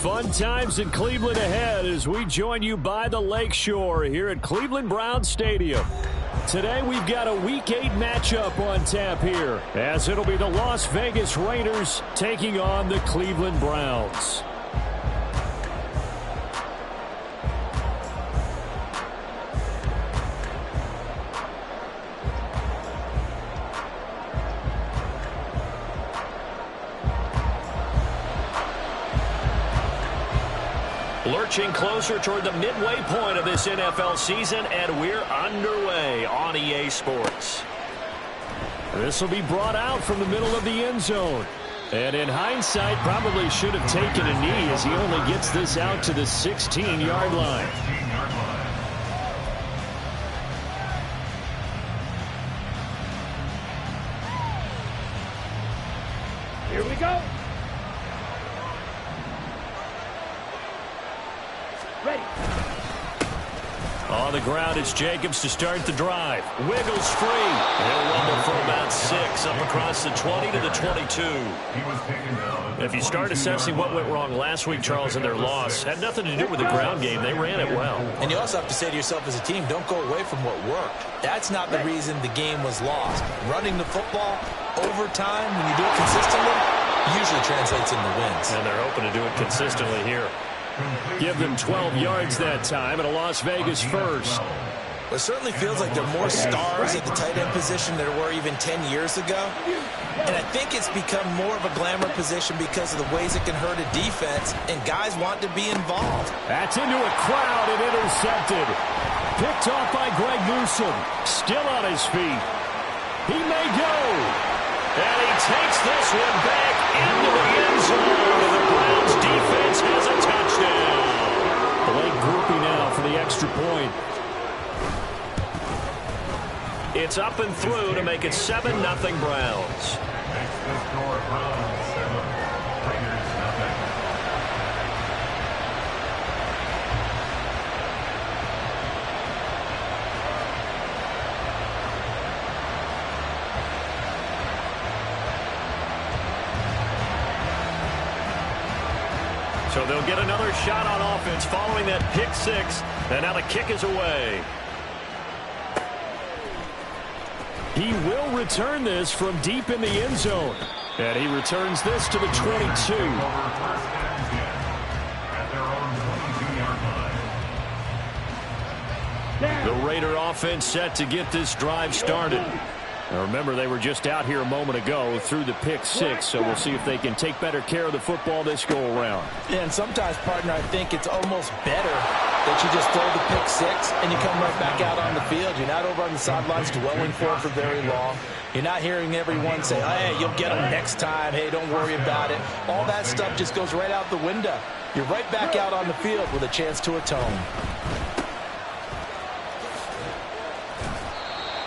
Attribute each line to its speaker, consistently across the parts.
Speaker 1: Fun times in Cleveland ahead as we join you by the Lakeshore here at Cleveland Browns Stadium. Today we've got a Week 8 matchup on tap here, as it'll be the Las Vegas Raiders taking on the Cleveland Browns. Lurching closer toward the midway point of this NFL season, and we're underway on EA Sports. This will be brought out from the middle of the end zone. And in hindsight, probably should have taken a knee as he only gets this out to the 16-yard line.
Speaker 2: Here we go. Ready.
Speaker 1: On the ground, it's Jacobs to start the drive. Wiggles free. He'll rumble for about 6 up across the 20 to the 22. If you start assessing what went wrong last week, Charles, in their loss, had nothing to do with the ground game. They ran it well.
Speaker 3: And you also have to say to yourself as a team, don't go away from what worked. That's not the reason the game was lost. Running the football overtime, when you do it consistently, usually translates into wins.
Speaker 1: And they're hoping to do it consistently here. Give them 12 yards that time and a Las Vegas first.
Speaker 3: It certainly feels like there are more stars at the tight end position than there were even 10 years ago. And I think it's become more of a glamour position because of the ways it can hurt a defense, and guys want to be involved.
Speaker 1: That's into a crowd and intercepted. Picked off by Greg Newsome. Still on his feet. He may go. And he takes this one back into the end zone. The Browns defense has a touchdown. Blake Grupe now for the extra point. It's up and through to make it 7-0 Browns. So they'll get another shot on offense following that pick 6. And now the kick is away. He will return this from deep in the end zone. And he returns this to the 22. The Raider offense set to get this drive started. Now remember, they were just out here a moment ago through the pick 6, so we'll see if they can take better care of the football this go-around.
Speaker 3: Yeah, and sometimes, partner, I think it's almost better that you just throw the pick 6 and you come right back out on the field. You're not over on the sidelines dwelling for it for very long. You're not hearing everyone say, hey, you'll get them next time. Hey, don't worry about it. All that stuff just goes right out the window. You're right back out on the field with a chance to atone.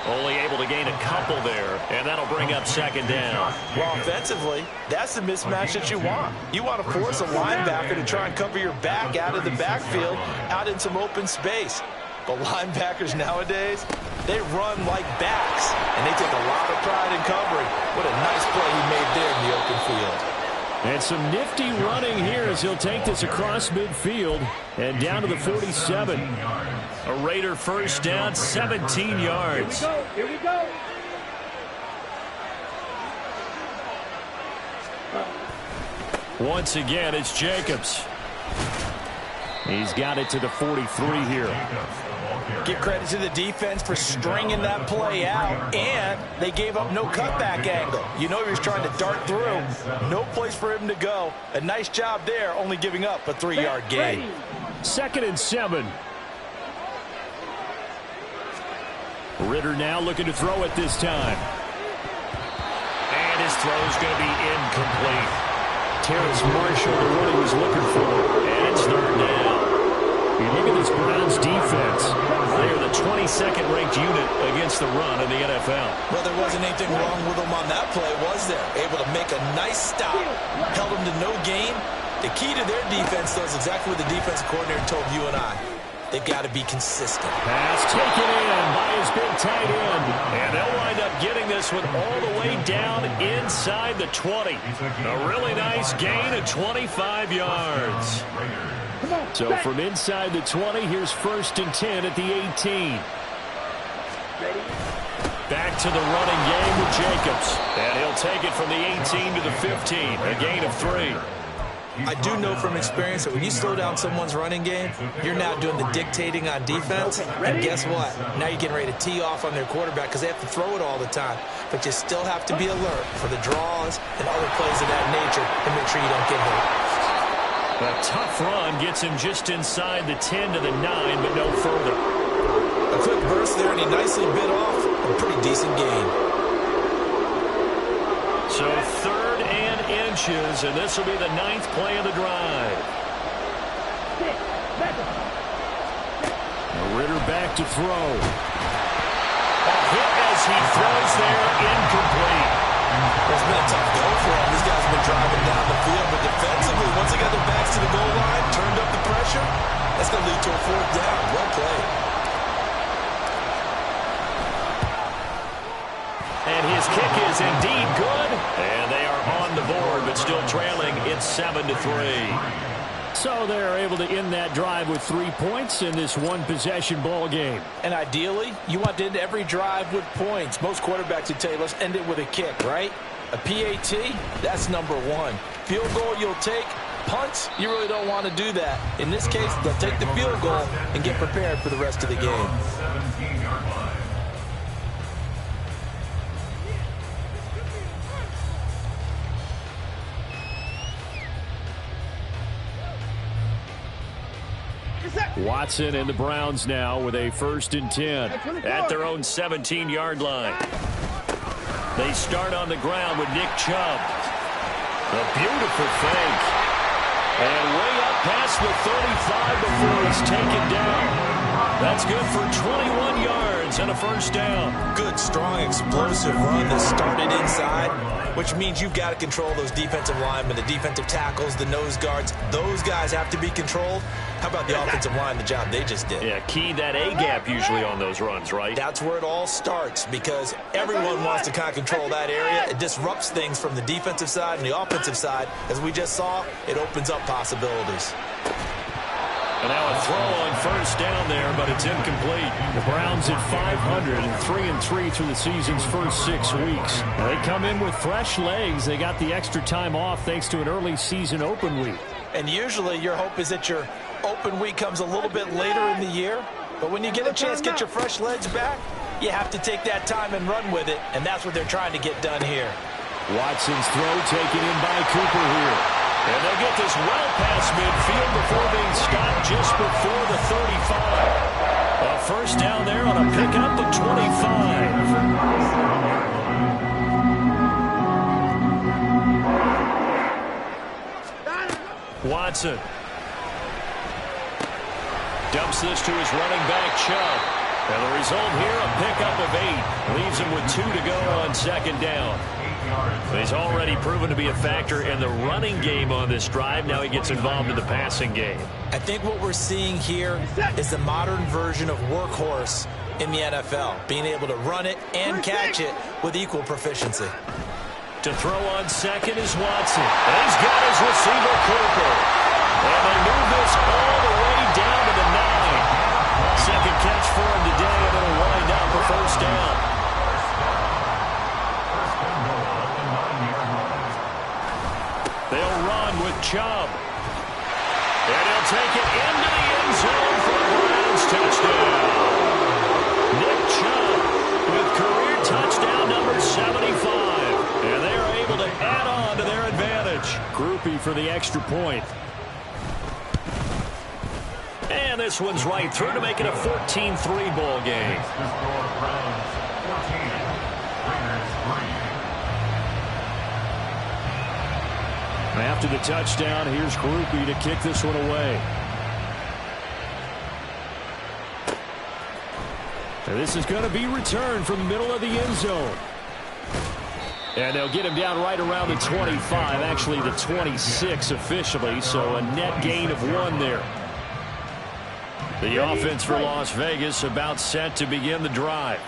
Speaker 1: Only able to gain a couple there, and that'll bring up second down.
Speaker 3: Well, offensively, that's the mismatch that you want. You want to force a linebacker to try and cover your back out of the backfield, out in some open space. But linebackers nowadays, they run like backs, and they take a lot of pride in covering. What a nice play he made there in the open field.
Speaker 1: And some nifty running here as he'll take this across midfield and down to the 47. A Raider first down, 17 yards.
Speaker 2: Here we go.
Speaker 1: Once again, it's Jacobs. He's got it to the 43 here.
Speaker 3: Give credit to the defense for stringing that play out, and they gave up no cutback angle. You know he was trying to dart through. No place for him to go. A nice job there, only giving up a 3-yard gain.
Speaker 1: 2nd and 7. Ridder now looking to throw it this time. And his throw's going to be incomplete. Terrace Marshall, the one he was looking for. And it's 3rd down. You look at this Browns defense. They are the 22nd ranked unit against the run in the NFL.
Speaker 3: Well, there wasn't anything wrong with them on that play, was there? Able to make a nice stop. Held them to no gain. The key to their defense, though, is exactly what the defensive coordinator told you and I. they've got to be consistent.
Speaker 1: Pass taken in by his big tight end. And they'll wind up getting this one all the way down inside the 20. A really nice gain of 25 yards. So from inside the 20, here's 1st and 10 at the 18. Back to the running game with Jacobs. And he'll take it from the 18 to the 15. A gain of 3.
Speaker 3: I do know from experience that when you slow down someone's running game, you're now doing the dictating on defense. And guess what? Now you're getting ready to tee off on their quarterback because they have to throw it all the time. But you still have to be alert for the draws and other plays of that nature to make sure you don't get hurt.
Speaker 1: A tough run gets him just inside the 10 to the 9, but no further.
Speaker 3: A quick burst there, and he nicely bit off a pretty decent gain.
Speaker 1: So 3rd and inches, and this will be the 9th play of the drive. Ritter back to throw. A hit as he throws there, incomplete.
Speaker 3: It's been a tough go for him. These guys have been driving down the field, but defensively, once they got their backs to the goal line, turned up the pressure, that's going to lead to a 4th down. Well played.
Speaker 1: And his kick is indeed good. And they are on the board, but still trailing. It's 7-3. So they're able to end that drive with 3 points in this one-possession ball game.
Speaker 3: And ideally, you want to end every drive with points. Most quarterbacks would tell you, let's end it with a kick, right? A PAT, that's number 1. Field goal you'll take. Punts, you really don't want to do that. In this case, they'll take the field goal and get prepared for the rest of the game.
Speaker 1: Watson and the Browns now with a 1st and 10 at their own 17-yard line. They start on the ground with Nick Chubb. A beautiful fake. And way up past the 35 before he's taken down. That's good for 21 yards and a 1st down.
Speaker 3: Good, strong, explosive run that started inside, which means you've got to control those defensive linemen, the defensive tackles, the nose guards. Those guys have to be controlled. How about the offensive line, the job they just did?
Speaker 1: Yeah, key that A-gap usually on those runs, right?
Speaker 3: That's where it all starts because everyone wants to kind of control that area. It disrupts things from the defensive side and the offensive side. As we just saw, it opens up possibilities.
Speaker 1: And now a throw on 1st down there, but it's incomplete. The Browns at 500 and 3-3 through the season's first 6 weeks. They come in with fresh legs. They got the extra time off thanks to an early season open week.
Speaker 3: And usually your hope is that your open week comes a little bit later in the year. But when you get a chance to get your fresh legs back, you have to take that time and run with it. And that's what they're trying to get done here.
Speaker 1: Watson's throw taken in by Cooper here. And they'll get this well past midfield before being stopped just before the 35. A 1st down there on a pickup at 25. Watson dumps this to his running back, Chubb. And the result here, a pickup of 8. Leaves him with 2 to go on 2nd down. He's already proven to be a factor in the running game on this drive. Now he gets involved in the passing game.
Speaker 3: I think what we're seeing here is the modern version of workhorse in the NFL, being able to run it and catch it with equal proficiency.
Speaker 1: To throw on 2nd is Watson. And he's got his receiver, Cooper. And they move this all the way down to the 9. 2nd catch for him today, and it'll wind up a 1st down. They'll run with Chubb. And he'll take it into the end zone for a Browns touchdown. Nick Chubb with career touchdown number 75. And they are able to add on to their advantage. Groupie for the extra point. And this one's right through to make it a 14-3 ball game. After the touchdown, here's Groupie to kick this one away. And this is going to be returned from the middle of the end zone. And they'll get him down right around the 25, actually the 26 officially, so a net gain of 1 there. The offense for Las Vegas about set to begin the drive.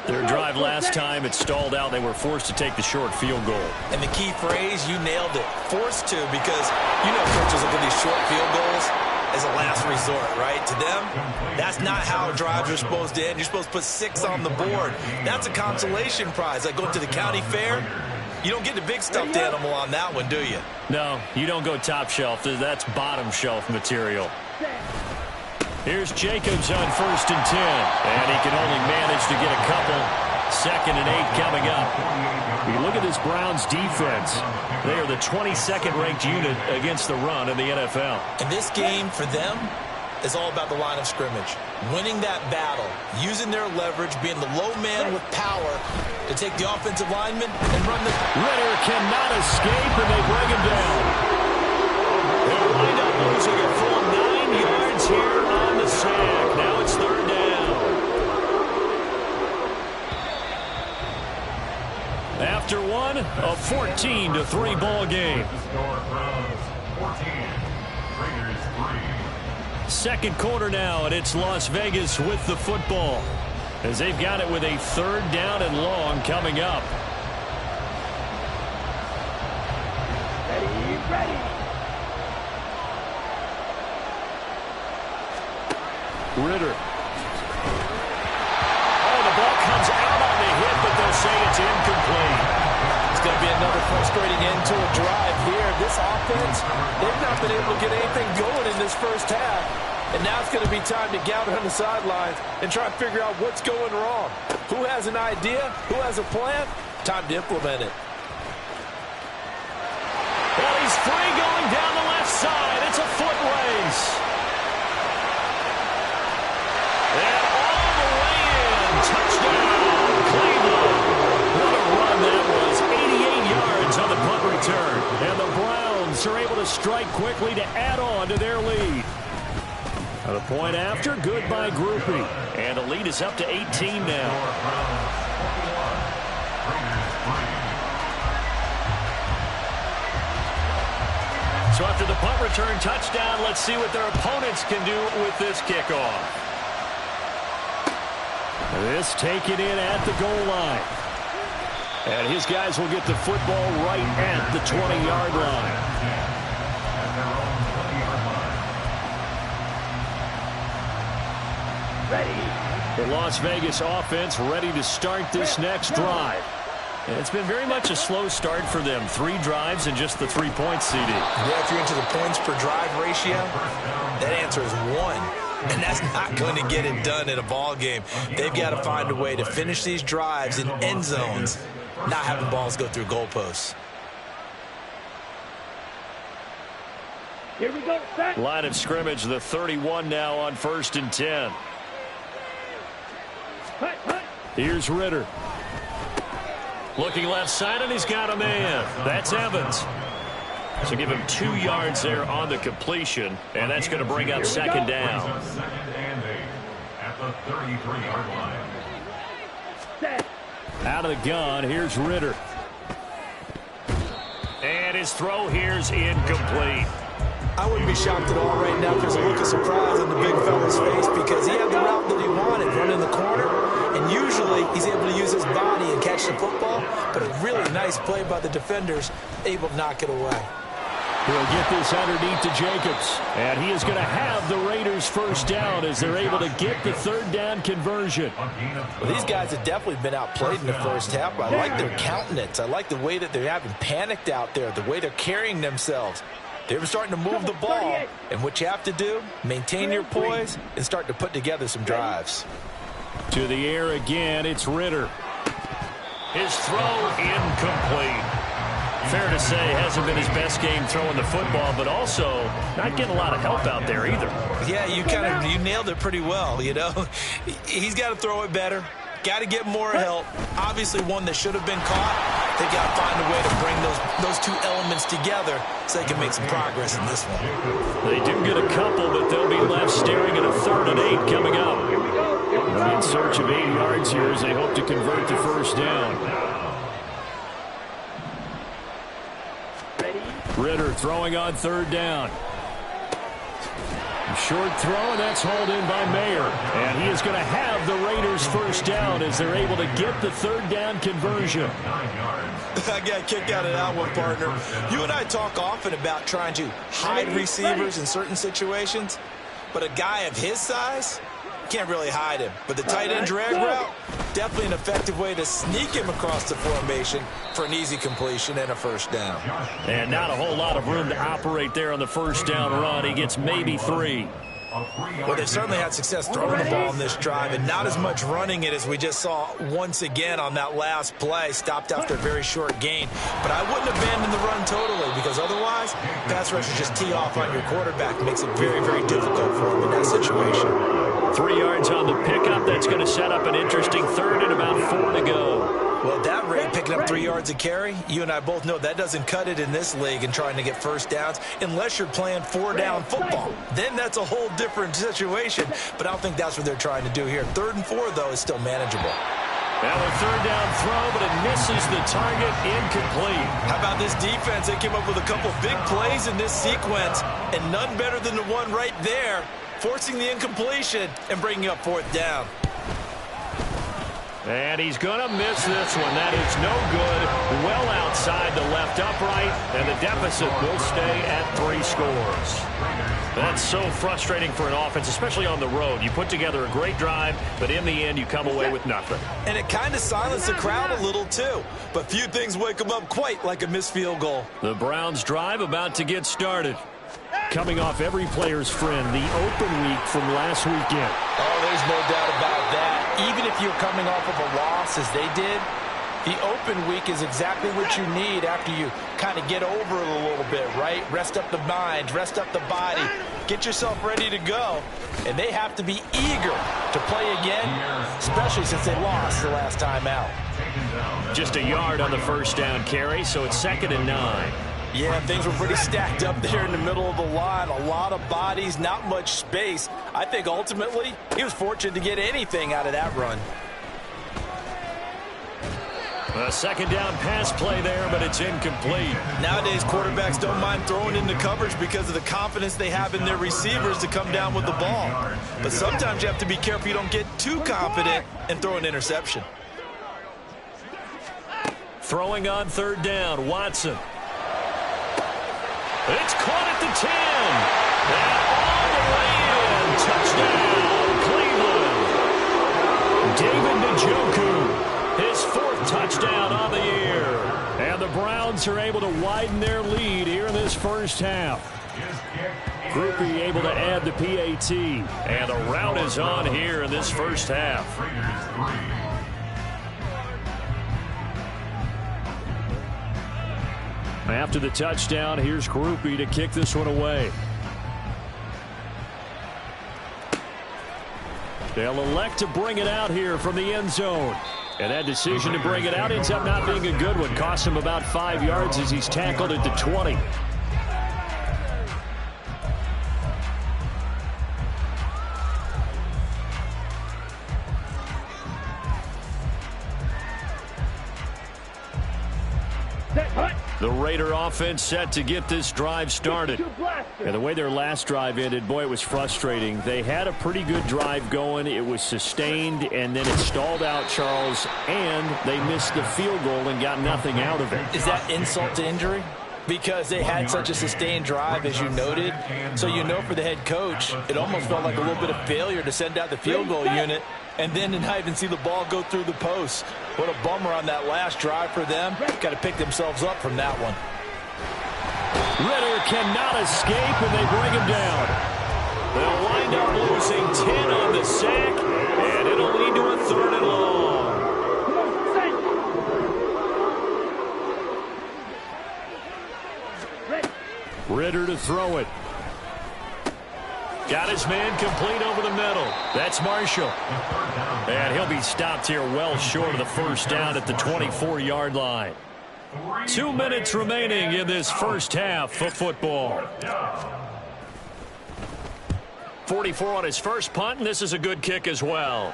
Speaker 1: Their drive last time, it stalled out. They were forced to take the short field goal.
Speaker 3: And the key phrase, you nailed it, forced to, because you know coaches look at these short field goals as a last resort, right? To them, that's not how drives are supposed to end. You're supposed to put 6 on the board. That's a consolation prize. Like going to the county fair, you don't get the big stuffed animal on that one, do you?
Speaker 1: No, you don't go top shelf. That's bottom shelf material. Here's Jacobs on 1st and 10. And he can only manage to get a couple. 2nd and 8 coming up. You look at this Browns defense. They are the 22nd ranked unit against the run in the NFL.
Speaker 3: And this game for them is all about the line of scrimmage. Winning that battle, using their leverage, being the low man with power to take the offensive lineman and run the...
Speaker 1: Ridder cannot escape, and they bring him down. They'll wind up losing a full 9 yards here on the sack. Now it's 3rd down. After one, a 14-3 ball game. 2nd quarter now, and it's Las Vegas with the football as they've got it with a 3rd down and long coming up.
Speaker 2: Ready.
Speaker 1: Ridder. Oh, the ball comes out on the hit, but they'll say it's incomplete.
Speaker 3: It's going to be another frustrating end to a drive here. This offense, they've not been able to get anything going in this first half. And now it's going to be time to gather on the sidelines and try and figure out what's going wrong. Who has an idea? Who has a plan? Time to implement it.
Speaker 1: Well, he's free going down the left side. It's a foot race. And all the way in. Touchdown, Cleveland. What a run that was. 88 yards on the punt return. And the Browns are able to strike quickly to add on to their lead. The point after, good by Groupie. And the lead is up to 18 now. So after the punt return touchdown, let's see what their opponents can do with this kickoff. This taken in at the goal line. And his guys will get the football right at the 20-yard line. The Las Vegas offense ready to start this next drive. And it's been very much a slow start for them. 3 drives and just the 3 points, CD.
Speaker 3: Yeah, if you're into the points per drive ratio, that answer is 1. And that's not going to get it done in a ball game. They've got to find a way to finish these drives in end zones, not having balls go through goalposts.
Speaker 2: Here we go, set.
Speaker 1: Line of scrimmage, the 31 now on 1st and 10. Here's Ridder. Looking left side, and he's got a man. That's Evans. So give him 2 yards there on the completion, and that's going to bring up 2nd down.
Speaker 4: At the 33-yard line.
Speaker 1: Out of the gun, here's Ridder. And his throw here's incomplete.
Speaker 3: I wouldn't be shocked at all right now if there's a look of surprise on the big fella's face because he had the route that he wanted, running the corner, and usually he's able to use his body and catch the football, but a really nice play by the defenders, able to knock it away.
Speaker 1: He'll get this underneath to Jacobs, and he is going to have the Raiders first down as they're able to get the 3rd down conversion.
Speaker 3: Well, these guys have definitely been outplayed in the first half. I like their countenance. I like the way that they haven't panicked out there, the way they're carrying themselves. They're starting to move the ball, and what you have to do, maintain your poise and start to put together some drives.
Speaker 1: To the air again, it's Ridder. His throw incomplete. Fair to say, hasn't been his best game throwing the football, but also not getting a lot of help out there either.
Speaker 3: Yeah, you nailed it pretty well, you know. He's got to throw it better. Got to get more help. Obviously one that should have been caught. They've got to find a way to bring those 2 elements together so they can make some progress in this one.
Speaker 1: They do get a couple, but they'll be left staring at a 3rd and 8 coming up. They'll be in search of 8 yards here as they hope to convert the first down. Ridder throwing on 3rd down. Short throw, and that's hauled in by Mayer. And he is going to have the Raiders first down as they're able to get the third down conversion.
Speaker 3: I got kicked out of that one, partner. You and I talk often about trying to hide receivers in certain situations, but a guy of his size, can't really hide him. But the tight end drag route, definitely an effective way to sneak him across the formation for an easy completion and a first down.
Speaker 1: And not a whole lot of room to operate there on the first down run. He gets maybe 3.
Speaker 3: Well, they've certainly had success throwing the ball in this drive and not as much running it as we just saw once again on that last play. Stopped after a very short gain. But I wouldn't abandon the run totally because otherwise, pass rushers just tee off on your quarterback. Makes it very, very difficult for him in that situation.
Speaker 1: 3 yards on the pickup. That's going to set up an interesting third and about 4 to go.
Speaker 3: Well, at that rate, picking up 3 yards a carry, you and I both know that doesn't cut it in this league and trying to get first downs unless you're playing 4-down football. Then that's a whole different situation, but I don't think that's what they're trying to do here. 3rd and 4, though, is still manageable.
Speaker 1: Now a third down throw, but it misses the target, incomplete.
Speaker 3: How about this defense? They came up with a couple big plays in this sequence, and none better than the one right there, forcing the incompletion and bringing up 4th down.
Speaker 1: And he's going to miss this one. That is no good. Well outside the left upright, and the deficit will stay at 3 scores. That's so frustrating for an offense, especially on the road. You put together a great drive, but in the end, you come away with nothing.
Speaker 3: And it kind of silenced the crowd a little, too. But few things wake them up quite like a missed field goal.
Speaker 1: The Browns' drive about to get started. Coming off every player's friend, the open week from last weekend.
Speaker 3: Oh, there's no doubt about that. Even if you're coming off of a loss as they did, the open week is exactly what you need after you kind of get over it a little bit, right? Rest up the mind, rest up the body, get yourself ready to go. And they have to be eager to play again, especially since they lost the last time out.
Speaker 1: Just a yard on the first down carry, so it's 2nd and 9.
Speaker 3: Yeah, things were pretty stacked up there in the middle of the line. A lot of bodies, not much space. I think ultimately he was fortunate to get anything out of that run.
Speaker 1: A 2nd down pass play there, but it's incomplete.
Speaker 3: Nowadays, quarterbacks don't mind throwing into coverage because of the confidence they have in their receivers to come down with the ball. But sometimes you have to be careful you don't get too confident and throw an interception.
Speaker 1: Throwing on 3rd down, Watson. It's caught at the 10. And all the way in. Touchdown, Cleveland. David Njoku, his 4th touchdown on the year. And the Browns are able to widen their lead here in this first half. Grupe able to add the PAT. And the route is on here in this first half. After the touchdown, here's Grupe to kick this one away. They'll elect to bring it out here from the end zone. And that decision to bring it out ends up not being a good one. Costs him about 5 yards as he's tackled at the 20. The Raider offense set to get this drive started. And the way their last drive ended, boy, it was frustrating. They had a pretty good drive going. It was sustained, and then it stalled out, Charles, and they missed the field goal and got nothing out of it.
Speaker 3: Is that insult to injury? Because they had such a sustained drive, as you noted. So you know for the head coach, it almost felt like a little bit of failure to send out the field goal unit and then to not even see the ball go through the post. What a bummer on that last drive for them. Got to pick themselves up from that one.
Speaker 1: Ridder cannot escape, and they bring him down. They'll wind up losing 10 on the sack, and it'll lead to a 3rd and long. Ridder to throw it. Got his man complete over the middle. That's Marshall. And he'll be stopped here well short of the first down at the 24-yard line. 2 minutes remaining in this first half of football. 44 on his first punt, and this is a good kick as well.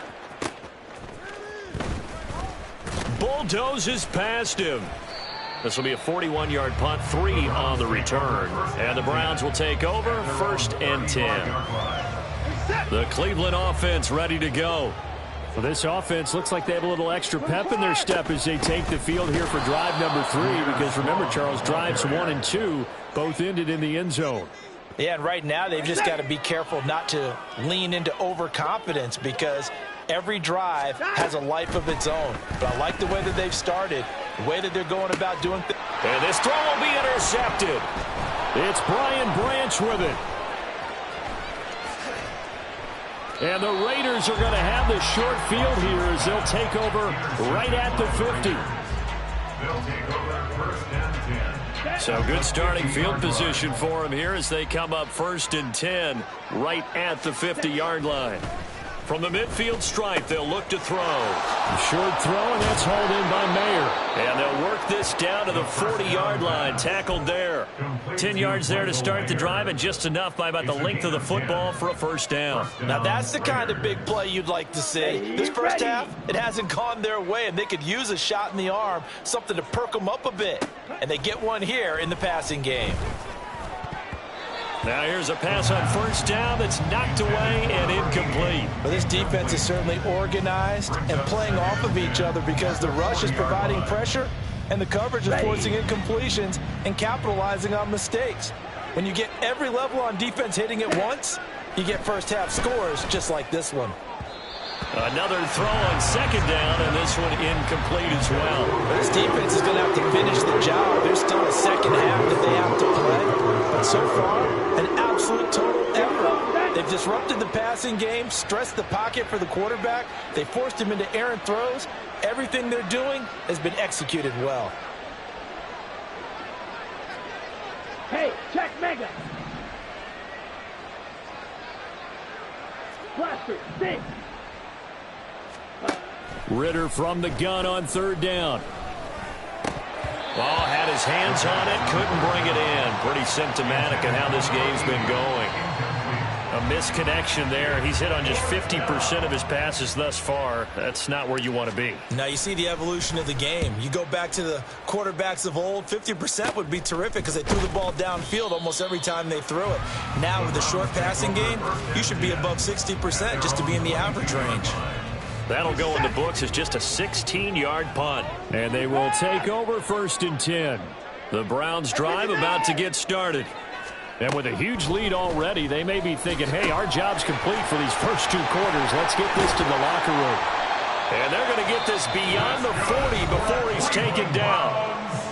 Speaker 1: Bulldozes past him. This will be a 41-yard punt, 3 on the return. And the Browns will take over, 1st and 10. The Cleveland offense ready to go.
Speaker 2: Well, this offense looks like they have a little extra pep in their step as they take the field here for drive number 3. Because remember, Charles, drives 1 and 2 both ended in the end zone.
Speaker 3: Yeah, and right now they've just got to be careful not to lean into overconfidence because every drive has a life of its own. But I like the way that they've started, the way that they're going about doing things.
Speaker 1: And this throw will be intercepted.
Speaker 2: It's Brian Branch with it. And the Raiders are going to have the short field here as they'll take over right at the 50.
Speaker 4: They'll take over 1st and 10.
Speaker 1: So good starting field position for them here as they come up 1st and 10 right at the 50-yard line. From the midfield stripe, they'll look to throw.
Speaker 2: A short throw, and that's hauled in by Mayer.
Speaker 1: And they'll work this down to the 40-yard line, tackled there. 10 yards there to start the drive, and just enough by about the length of the football for a 1st down.
Speaker 3: Now that's the kind of big play you'd like to see. This first half, it hasn't gone their way, and they could use a shot in the arm, something to perk them up a bit. And they get one here in the passing game.
Speaker 1: Now here's a pass on 1st down that's knocked away and incomplete.
Speaker 3: Well, this defense is certainly organized and playing off of each other because the rush is providing pressure and the coverage is forcing incompletions and capitalizing on mistakes. When you get every level on defense hitting at once, you get first half scores just like this one.
Speaker 1: Another throw on 2nd down, and this one incomplete as well.
Speaker 3: This defense is going to have to finish the job. There's still a 2nd half that they have to play. But so far, an absolute total effort. They've disrupted the passing game, stressed the pocket for the quarterback. They forced him into errant throws. Everything they're doing has been executed well.
Speaker 2: Hey, check Mega. Blaster, six.
Speaker 1: Ritter from the gun on 3rd down. Ball had his hands on it, couldn't bring it in. Pretty symptomatic of how this game's been going. A misconnection there. He's hit on just 50% of his passes thus far. That's not where you want to be.
Speaker 3: Now you see the evolution of the game. You go back to the quarterbacks of old, 50% would be terrific because they threw the ball downfield almost every time they threw it. Now with the short passing game, you should be above 60% just to be in the average range.
Speaker 1: That'll go in the books as just a 16-yard punt.
Speaker 2: And they will take over 1st and 10.
Speaker 1: The Browns drive about to get started.
Speaker 2: And with a huge lead already, they may be thinking, hey, our job's complete for these first 2 quarters. Let's get this to the locker room.
Speaker 1: And they're going to get this beyond the 40 before he's taken down.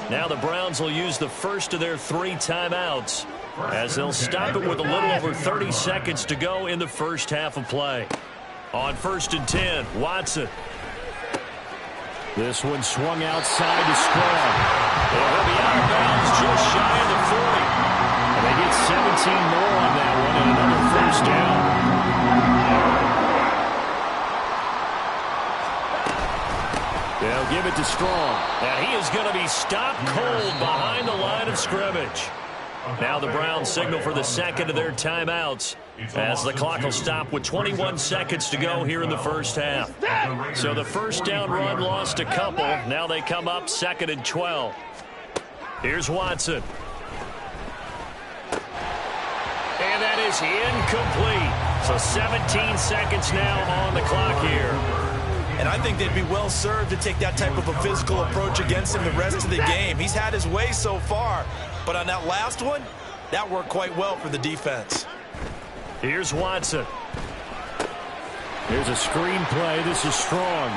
Speaker 1: Now the Browns will use the first of their 3 timeouts as they'll stop it with a little over 30 seconds to go in the first half of play. On 1st and 10, Watson.
Speaker 2: This one swung outside to Strong.
Speaker 1: He'll be out of bounds just shy of the 40.
Speaker 2: And they get 17 more on that one and another 1st down. They'll give it to Strong.
Speaker 1: And he is going to be stopped cold behind the line of scrimmage. Now the Browns signal for the 2nd of their timeouts as the clock will stop with 21 seconds to go here in the first half. So the 1st down run lost a couple. Now they come up 2nd and 12. Here's Watson. And that is incomplete. So 17 seconds now on the clock here.
Speaker 3: And I think they'd be well served to take that type of a physical approach against him the rest of the game. He's had his way so far. But on that last one, that worked quite well for the defense.
Speaker 1: Here's Watson.
Speaker 2: Here's a screen play. This is Strong.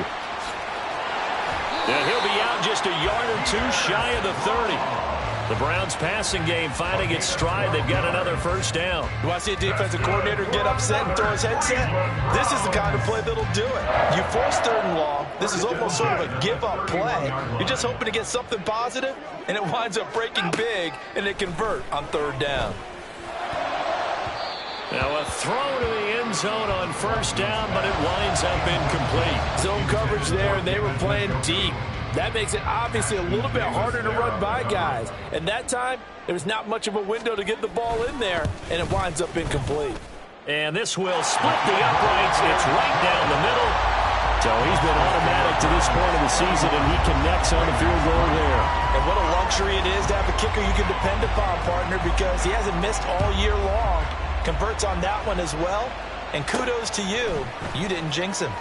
Speaker 1: And he'll be out just a yard or 2 shy of the 30. The Browns passing game finding its stride. They've got another 1st down.
Speaker 3: You want to see a defensive coordinator get upset and throw his headset? This is the kind of play that'll do it. You force 3rd and long. This is almost sort of a give-up play. You're just hoping to get something positive, and it winds up breaking big, and they convert on 3rd down.
Speaker 1: Now a throw to the end zone on 1st down, but it winds up incomplete.
Speaker 3: Zone coverage there, and they were playing deep. That makes it obviously a little bit harder to run by guys. And that time, there was not much of a window to get the ball in there, and it winds up incomplete.
Speaker 1: And this will split the uprights. It's right down the middle.
Speaker 2: So he's been automatic to this point of the season, and he connects on the field goal there.
Speaker 3: And what a luxury it is to have a kicker you can depend upon, partner, because he hasn't missed all year long. Converts on that one as well. And kudos to you. You didn't jinx him.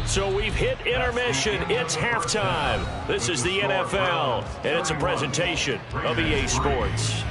Speaker 2: So we've hit intermission. It's halftime. This is the NFL, and it's a presentation of EA Sports.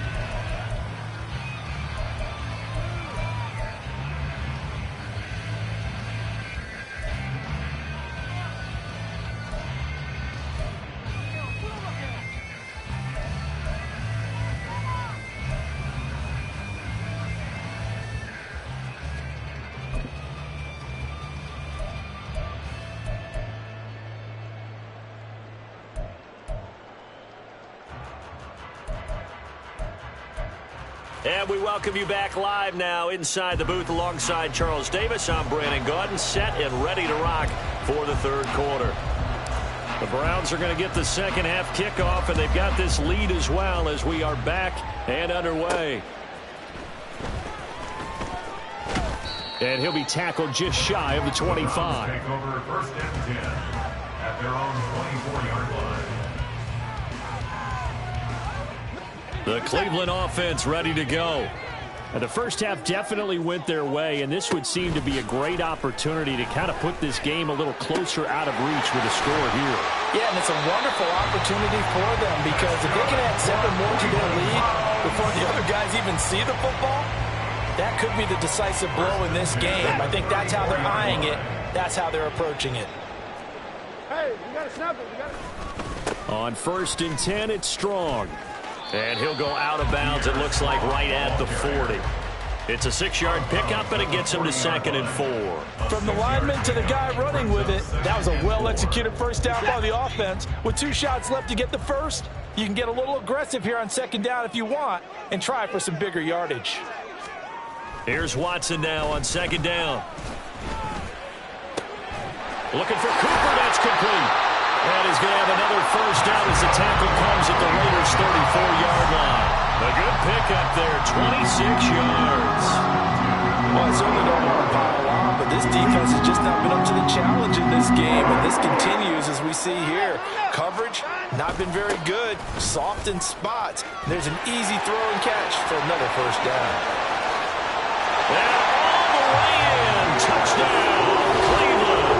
Speaker 2: And we welcome you back live now inside the booth alongside Charles Davis. I'm Brandon Gaudin, set and ready to rock for the third quarter. The Browns are going to get the second half kickoff, and they've got this lead as well as we are back and underway. And he'll be tackled just shy of the 25.
Speaker 4: Take over first and 10 at their own 24-yard line.
Speaker 2: The Cleveland offense ready to go. And the first half definitely went their way, and this would seem to be a great opportunity to kind of put this game a little closer out of reach with a score here.
Speaker 3: Yeah, and it's a wonderful opportunity for them because if they can add 7 more to their lead before the other guys even see the football, that could be the decisive blow in this game. I think that's how they're eyeing it. That's how they're approaching it.
Speaker 5: Hey, you got to snap it.
Speaker 2: On first and 10, it's Strong. And he'll go out of bounds, it looks like, right at the 40. It's a 6-yard pickup, and it gets him to 2nd and 4.
Speaker 3: From the lineman to the guy running with it, that was a well-executed first down by the offense. With 2 shots left to get the first, you can get a little aggressive here on 2nd down if you want and try for some bigger yardage.
Speaker 2: Here's Watson now on 2nd down. Looking for Cooper, that's complete. And he's going to have another first down as the tackle comes at the Raiders' 34-yard line. A good pickup there, 26 yards.
Speaker 3: Well, I certainly don't want to pile on, but this defense has just not been up to the challenge in this game, and this continues as we see here. Coverage, not been very good, soft in spots. There's an easy throw and catch for another first down.
Speaker 2: And all the way in, touchdown, Cleveland.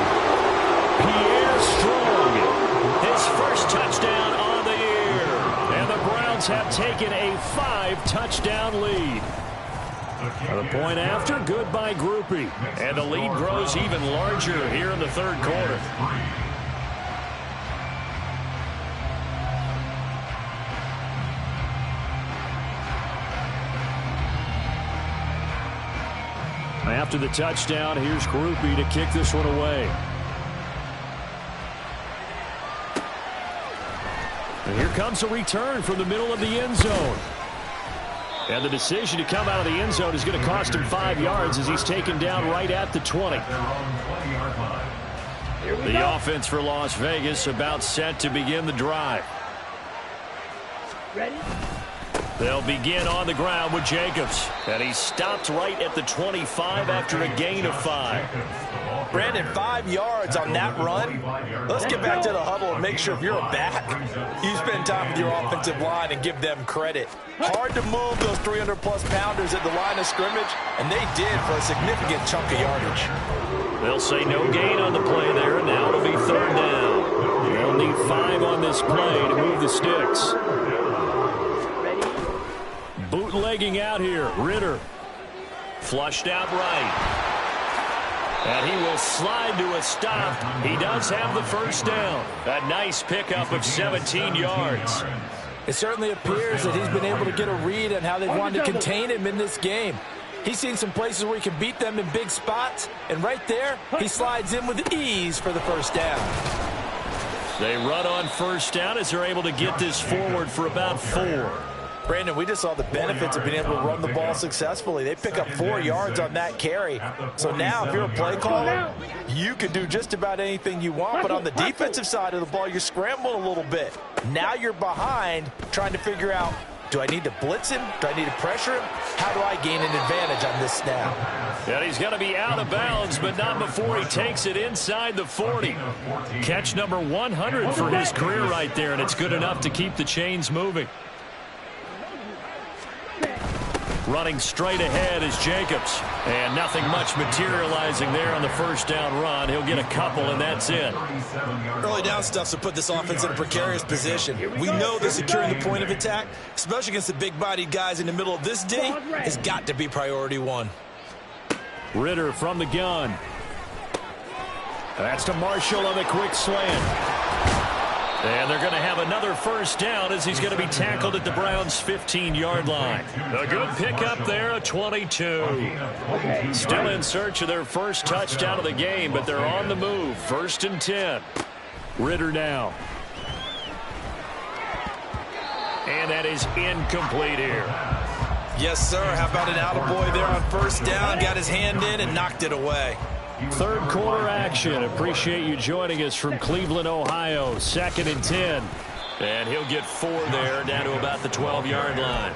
Speaker 2: Pierre Strong. His first touchdown on the year. And the Browns have taken a 5-touchdown lead. The point after, good by Grupe. And the lead grows even larger here in the third quarter. After the touchdown, here's Grupe to kick this one away. And here comes a return from the middle of the end zone. And the decision to come out of the end zone is going to cost him 5 yards as he's taken down right at the 20. The offense for Las Vegas about set to begin the drive.
Speaker 5: Ready?
Speaker 2: They'll begin on the ground with Jacobs. And he stopped right at the 25 after a gain of 5.
Speaker 3: Brandon, 5 yards on that run. Let's get back to the huddle and make sure if you're a back, you spend time with your offensive line and give them credit. Hard to move those 300-plus pounders at the line of scrimmage, and they did for a significant chunk of yardage.
Speaker 2: They'll say no gain on the play there, and now it'll be 3rd down. They'll need 5 on this play to move the sticks. Bootlegging out here, Ritter. Flushed out right. And he will slide to a stop. He does have the first down. A nice pickup of 17 yards.
Speaker 3: It certainly appears that he's been able to get a read on how they wanted to contain him in this game. He's seen some places where he can beat them in big spots, and right there, he slides in with ease for the first down.
Speaker 2: They run on first down as they're able to get this forward for about 4.
Speaker 3: Brandon, we just saw the benefits of being able to run the ball successfully. They pick up 4 yards on that carry. So now, if you're a play caller, you can do just about anything you want. But on the defensive side of the ball, you're scrambling a little bit. Now you're behind, trying to figure out Do I need to blitz him? Do I need to pressure him? How do I gain an advantage on this snap?
Speaker 1: And he's going to be out of bounds, but not before he takes it inside the 40. Catch number 100 for his career right there, and it's good enough to keep the chains moving. Running straight ahead is Jacobs. And nothing much materializing there on the first down run. He'll get a couple, and that's it.
Speaker 3: Early down stuff's to put this offense in a precarious position. We know that securing the point of attack, especially against the big-bodied guys in the middle of this D, has got to be priority one.
Speaker 1: Ridder from the gun. That's to Marshall on the quick slant. And they're going to have another first down as he's going to be tackled at the Browns' 15-yard line. A good pickup there, a 22. Still in search of their first touchdown of the game, but they're on the move. 1st and 10. Ridder now. And that is incomplete here.
Speaker 3: Yes, sir. How about an attaboy there on first down? Got his hand in and knocked it away.
Speaker 1: Third quarter action. Appreciate you joining us from Cleveland, Ohio. 2nd and 10. And he'll get 4 there, down to about the 12-yard line.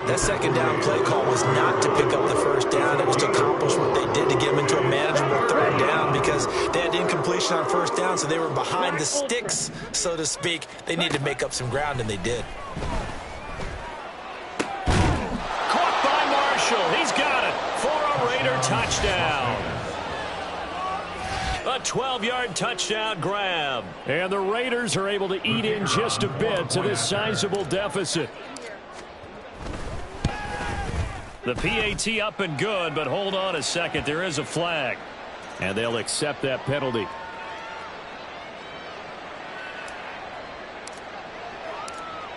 Speaker 3: That second down play call was not to pick up the first down. It was to accomplish what they did to get them into a manageable third down because they had incompletion on first down, so they were behind the sticks, so to speak. They needed to make up some ground, and they did.
Speaker 1: Caught by Marshall. He's got it for a Raider touchdown. A 12-yard touchdown grab. And the Raiders are able to eat in just a bit to this sizable deficit. The PAT up and good, but hold on a second. There is a flag. And they'll accept that penalty.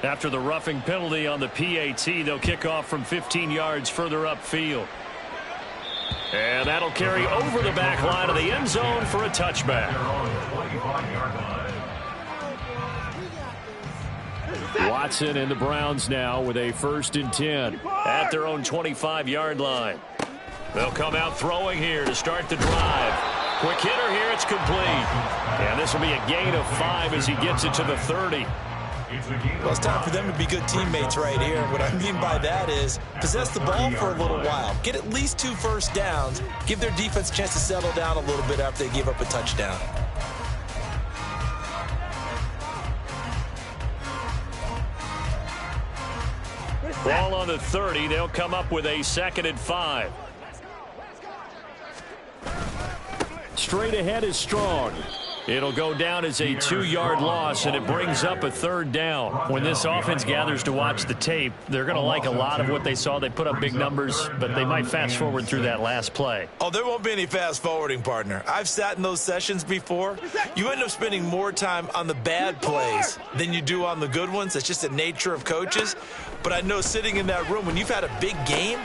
Speaker 1: After the roughing penalty on the PAT, they'll kick off from 15 yards further upfield. And that'll carry over the back line of the end zone for a touchback. Watson and the Browns now with a 1st and 10 at their own 25-yard line. They'll come out throwing here to start the drive. Quick hitter here, it's complete. And this will be a gain of 5 as he gets it to the 30.
Speaker 3: Well, it's time for them to be good teammates right here. What I mean by that is possess the ball for a little while. Get at least 2 first downs. Give their defense a chance to settle down a little bit after they give up a touchdown.
Speaker 1: Ball on the 30. They'll come up with a 2nd and 5. Straight ahead is Strong. It'll go down as a 2-yard loss, and it brings up a 3rd down. When this offense gathers to watch the tape, they're going to like a lot of what they saw. They put up big numbers, but they might fast forward through that last play.
Speaker 3: Oh, there won't be any fast forwarding, partner. I've sat in those sessions before. You end up spending more time on the bad plays than you do on the good ones. That's just the nature of coaches. But I know sitting in that room, when you've had a big game,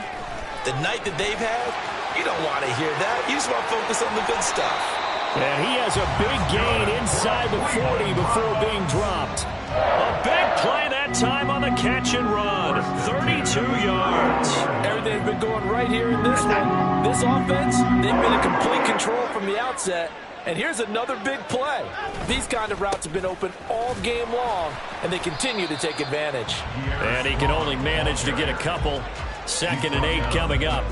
Speaker 3: the night that they've had, you don't want to hear that. You just want to focus on the good stuff.
Speaker 1: And he has a big gain inside the 40 before being dropped. A big play that time on the catch and run. 32 yards.
Speaker 3: Everything's been going right here in this one. This offense, they've been in complete control from the outset. And here's another big play. These kind of routes have been open all game long, and they continue to take advantage.
Speaker 1: And he can only manage to get a couple. 2nd and 8 coming up.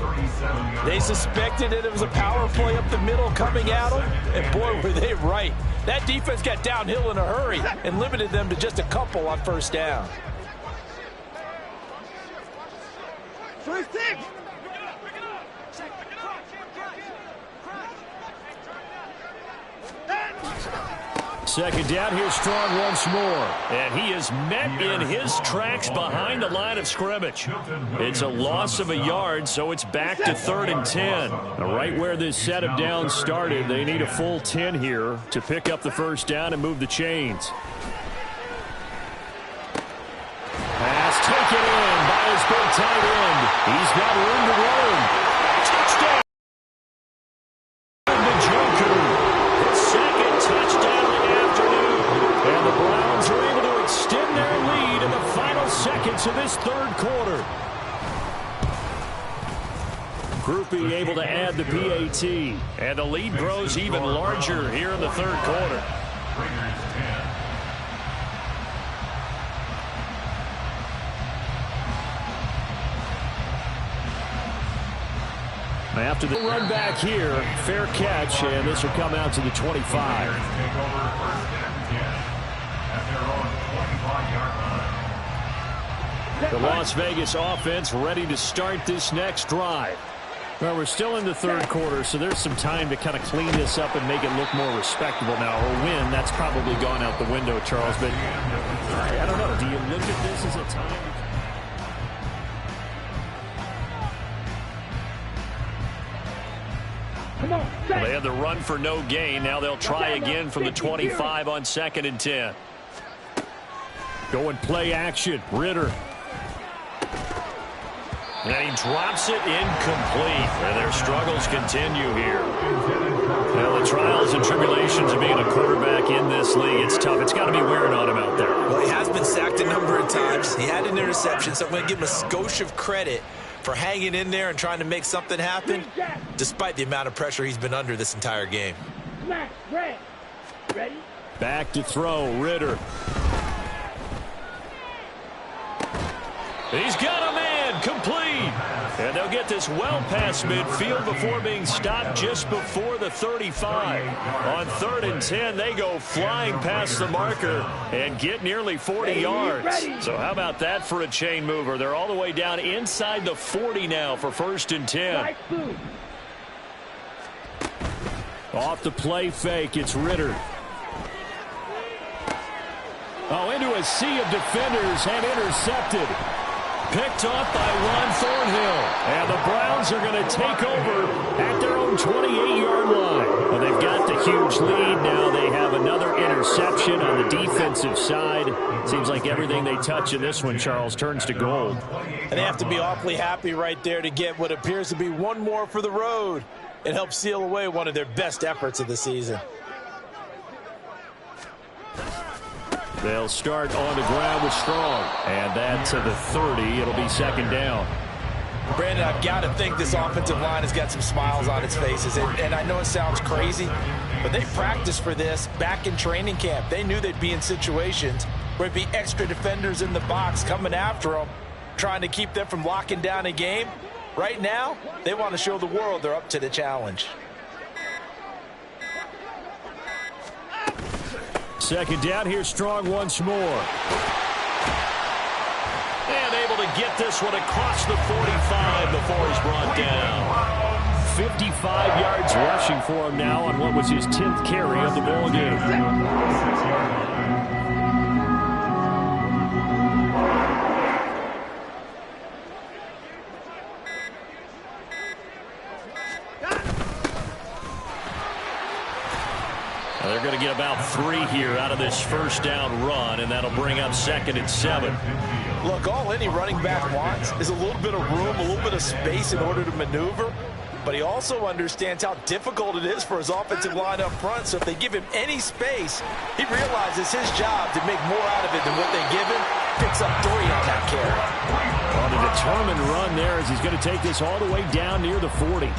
Speaker 3: They suspected that it was a power play up the middle coming at them, and boy, were they right. That defense got downhill in a hurry and limited them to just a couple on first down.
Speaker 1: Second down, here's Strong once more. And he is met in his tracks behind the line of scrimmage. It's a loss of a yard, so it's back to 3rd and 10. Right where this set of downs started, they need a full 10 here to pick up the first down and move the chains. Pass taken in by his big tight end. He's got room to run. Touchdown! To this 3rd quarter. Groupie able to add the PAT. And the lead grows even larger here in the 3rd quarter. After the run back here, fair catch, and this will come out to the 25. The Las Vegas offense ready to start this next drive. Well, we're still in the third quarter, so there's some time to kind of clean this up and make it look more respectable now. Or win, that's probably gone out the window, Charles. But I don't know. Do you look at this as a time?
Speaker 5: Come on,
Speaker 1: Well, they had the run for no gain. Now they'll try again from the 25 on 2nd and 10. Going play action. Ridder. And he drops it incomplete. And their struggles continue here. Now the trials and tribulations of being a quarterback in this league, it's tough. It's got to be wearing on him out there.
Speaker 3: Well, he has been sacked a number of times. He had an interception, so I'm going to give him a skosh of credit for hanging in there and trying to make something happen, despite the amount of pressure he's been under this entire game.
Speaker 5: smash, red. Ready?
Speaker 1: Back to throw, Ridder. He's got a man, complete. And they'll get this well past midfield before being stopped just before the 35. On 3rd and 10, they go flying past the marker and get nearly 40 yards. So how about that for a chain mover? They're all the way down inside the 40 now for 1st and 10. Off the play fake, it's Ridder. Oh, into a sea of defenders and intercepted. Picked off by Ron Thornhill. And the Browns are going to take over at their own 28-yard line. Well, they've got the huge lead. Now they have another interception on the defensive side. Seems like everything they touch in this one, Charles, turns to gold.
Speaker 3: And they have to be awfully happy right there to get what appears to be one more for the road. It helps seal away one of their best efforts of the season.
Speaker 1: They'll start on the ground with Strong. And that to the 30. It'll be 2nd down.
Speaker 3: Brandon, I've got to think this offensive line has got some smiles on its faces. And I know it sounds crazy, but they practiced for this back in training camp. They knew they'd be in situations where there'd be extra defenders in the box coming after them, trying to keep them from locking down a game. Right now, they want to show the world they're up to the challenge.
Speaker 1: 2nd down, here's Strong once more. And able to get this one across the 45 before he's brought down. 55 yards rushing for him now on what was his 10th carry of the ball game. They're going to get about 3 here out of this 1st down run, and that'll bring up 2nd and 7.
Speaker 3: Look, all any running back wants is a little bit of room, a little bit of space in order to maneuver, but he also understands how difficult it is for his offensive line up front, so if they give him any space, he realizes his job to make more out of it than what they give him, picks up 3 on that carry.
Speaker 1: On a determined run there as he's going to take this all the way down near the 40.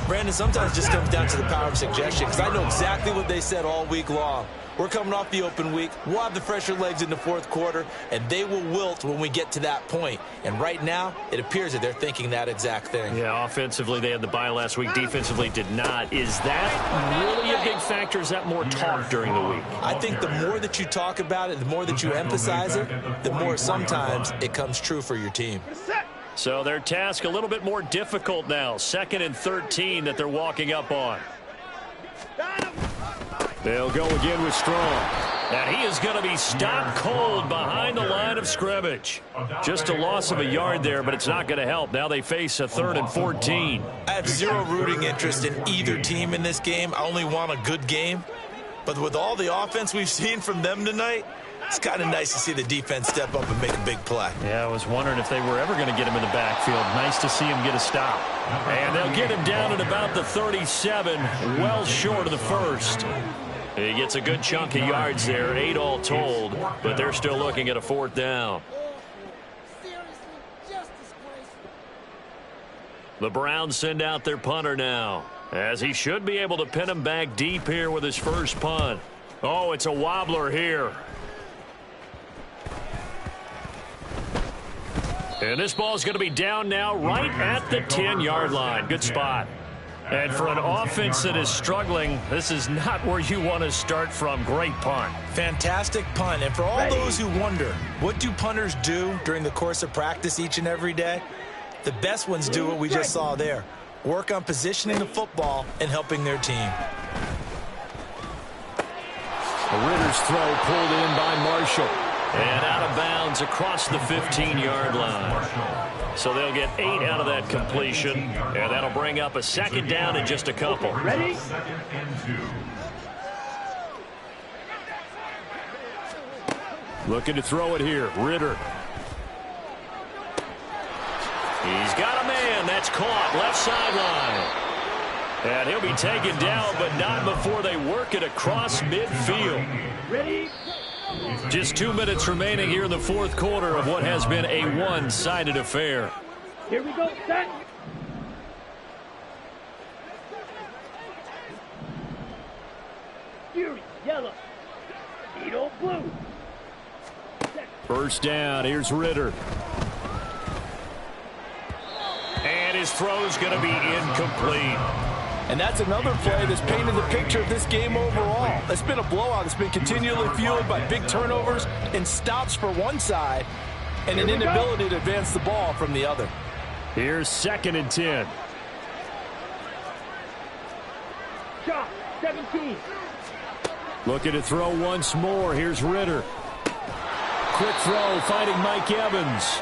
Speaker 3: Brandon, sometimes it just comes down to the power of suggestion, because I know exactly what they said all week long. We're coming off the open week. We'll have the fresher legs in the 4th quarter, and they will wilt when we get to that point. And right now, it appears that they're thinking that exact thing.
Speaker 1: Yeah, offensively, they had the bye last week. Defensively, did not. Is that really a big factor? Is that more talk during the week?
Speaker 3: I think the more that you talk about it, the more that you emphasize it, the more sometimes it comes true for your team.
Speaker 1: So their task a little bit more difficult now. 2nd and 13 that they're walking up on. They'll go again with Strong. And he is going to be stopped cold behind the line of scrimmage. Just a loss of a yard there, but it's not going to help. Now they face a 3rd and 14.
Speaker 3: I have zero rooting interest in either team in this game. I only want a good game. But with all the offense we've seen from them tonight, it's kind of nice to see the defense step up and make a big play.
Speaker 1: Yeah, I was wondering if they were ever going to get him in the backfield. Nice to see him get a stop. And they'll get him down at about the 37, well short of the 1st. He gets a good chunk of yards there, 8 all told, but they're still looking at a 4th down. The Browns send out their punter now, as he should be able to pin him back deep here with his first punt. Oh, it's a wobbler here. And this ball is going to be down now right at the 10-yard line. Good spot. And for an offense that is struggling, this is not where you want to start from. Great punt.
Speaker 3: Fantastic punt. And for all those who wonder, what do punters do during the course of practice each and every day? The best ones do what we just saw there. Work on positioning the football and helping their team.
Speaker 1: The Ritter's throw pulled in by Marshall. And out of bounds across the 15-yard line. So they'll get 8 out of that completion. And that'll bring up a second down in just a couple.
Speaker 5: Ready?
Speaker 4: Second and 2.
Speaker 1: Looking to throw it here. Ritter. He's got a man. That's caught. Left sideline. And he'll be taken down, but not before they work it across midfield.
Speaker 5: Ready?
Speaker 1: Just 2 minutes remaining here in the fourth quarter of what has been a one-sided affair.
Speaker 5: Here we go, set. Fury, yellow. Edo, blue.
Speaker 1: First down, here's Ritter. And his throw's going to be incomplete.
Speaker 3: And that's another play that's painted the picture of this game overall. It's been a blowout. It's been continually fueled by big turnovers and stops for one side and an inability to advance the ball from the other.
Speaker 1: Here's 2nd and 10.
Speaker 5: Shot, 17.
Speaker 1: Looking to throw once more. Here's Ritter. Quick throw, finding Mike Evans.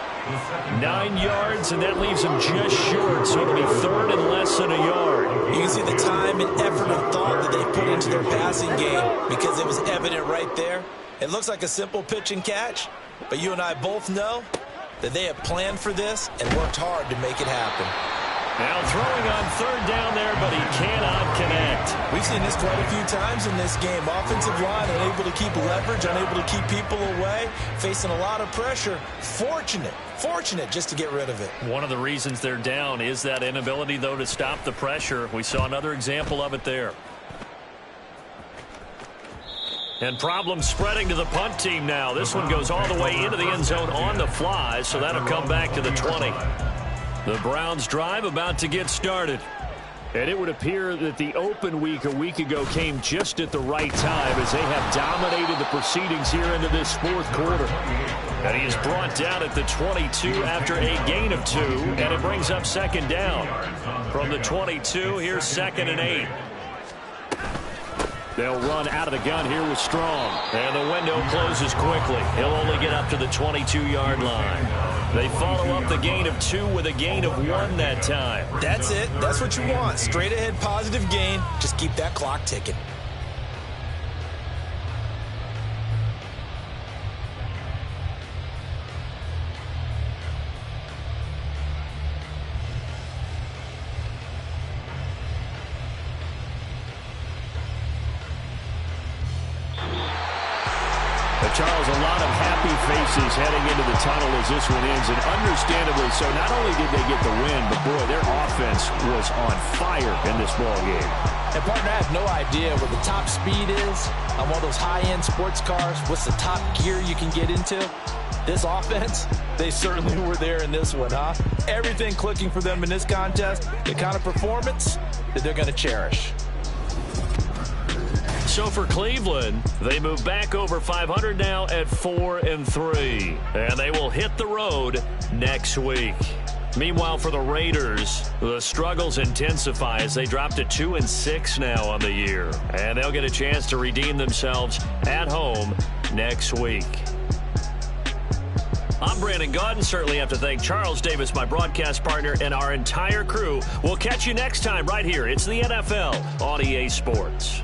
Speaker 1: 9 yards, and that leaves him just short, so it'll be 3rd and less than a yard.
Speaker 3: You can see the time and effort and thought that they put into their passing game because it was evident right there. It looks like a simple pitch and catch, but you and I both know that they have planned for this and worked hard to make it happen.
Speaker 1: Now throwing on 3rd down there, but he cannot connect.
Speaker 3: We've seen this quite a few times in this game. Offensive line unable to keep leverage, unable to keep people away, facing a lot of pressure. Fortunate just to get rid of it.
Speaker 1: One of the reasons they're down is that inability, though, to stop the pressure. We saw another example of it there. And problems spreading to the punt team now. This one goes all the way into the end zone on the fly, so that'll come back to the 20. The Browns drive about to get started. And it would appear that the open week a week ago came just at the right time as they have dominated the proceedings here into this fourth quarter. And he is brought down at the 22 after a gain of 2, and it brings up 2nd down. From the 22, here's 2nd and 8. They'll run out of the gun here with Strong. And the window closes quickly. He'll only get up to the 22-yard line. They follow up the gain of 2 with a gain of 1 that time.
Speaker 3: That's it. That's what you want. Straight ahead positive gain. Just keep that clock ticking.
Speaker 1: Charles, a lot of happy faces heading into the tunnel as this one ends, and understandably so. Not only did they get the win, but boy, their offense was on fire in this ball game.
Speaker 3: And partner, I have no idea what the top speed is on one of those high-end sports cars. What's the top gear you can get into? This offense, they certainly were there in this one, huh? Everything clicking for them in this contest, the kind of performance that they're going to cherish.
Speaker 1: So for Cleveland, they move back over 500 now at 4-3, and they will hit the road next week. Meanwhile, for the Raiders, the struggles intensify as they drop to 2-6 now on the year, and they'll get a chance to redeem themselves at home next week. I'm Brandon Gaudin. Certainly have to thank Charles Davis, my broadcast partner, and our entire crew. We'll catch you next time right here. It's the NFL on EA Sports.